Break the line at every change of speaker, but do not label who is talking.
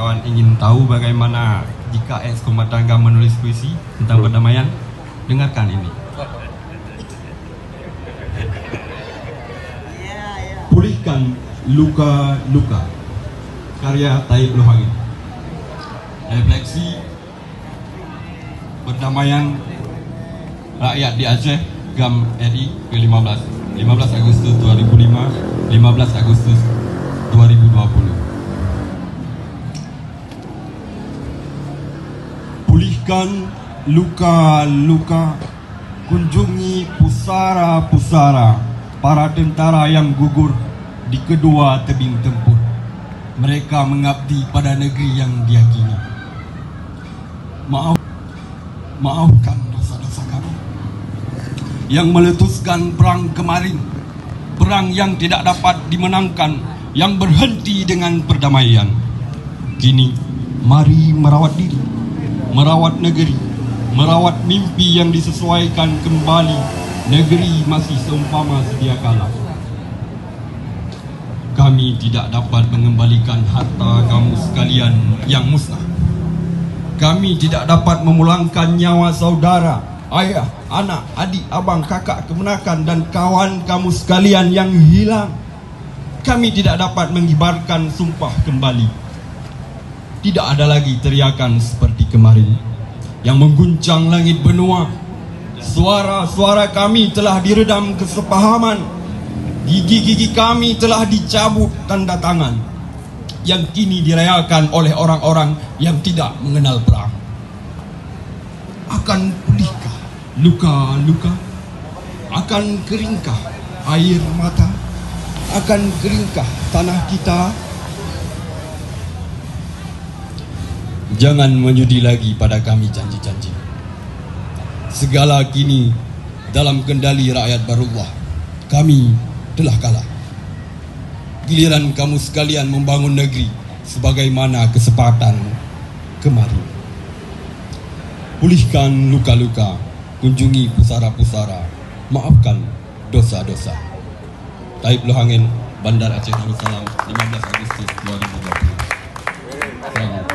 kawan-kawan ingin tahu bagaimana jika ex-kombatan menulis puisi tentang perdamaian, dengarkan ini. Pulihkan luka-luka, karya Taib Luhangi. Refleksi perdamaian rakyat di Aceh, GAM RI ke-15, 15 Agustus 2005, 15 Agustus 2020. Pulihkan luka-luka, kunjungi pusara-pusara para tentara yang gugur di kedua tebing tempur. Mereka mengabdi pada negeri yang diyakini. Maafkan dosa-dosa kami yang meletuskan perang kemarin, perang yang tidak dapat dimenangkan, yang berhenti dengan perdamaian. Kini mari merawat diri, merawat negeri, merawat mimpi yang disesuaikan kembali. Negeri masih seumpama sedia kala. Kami tidak dapat mengembalikan harta kamu sekalian yang musnah. Kami tidak dapat memulangkan nyawa saudara, ayah, anak, adik, abang, kakak, kemenakan dan kawan kamu sekalian yang hilang. Kami tidak dapat mengibarkan sumpah kembali. Tidak ada lagi teriakan seperti kemarin yang mengguncang langit benua. Suara-suara kami telah diredam kesepahaman. Gigi-gigi kami telah dicabut tanda tangan yang kini dirayakan oleh orang-orang yang tidak mengenal perang. Akan pulihkah luka-luka? Akan keringkah air mata? Akan keringkah tanah kita? Jangan menyudi lagi pada kami janji-janji. Segala kini dalam kendali rakyat Barullah. Kami telah kalah. Giliran kamu sekalian membangun negeri sebagaimana kesepakatan kemarin. Pulihkan luka-luka, kunjungi pusara-pusara, maafkan dosa-dosa. Taib Luhangi, Bandar Aceh Darussalam, 15 Agustus 2020. Selamat.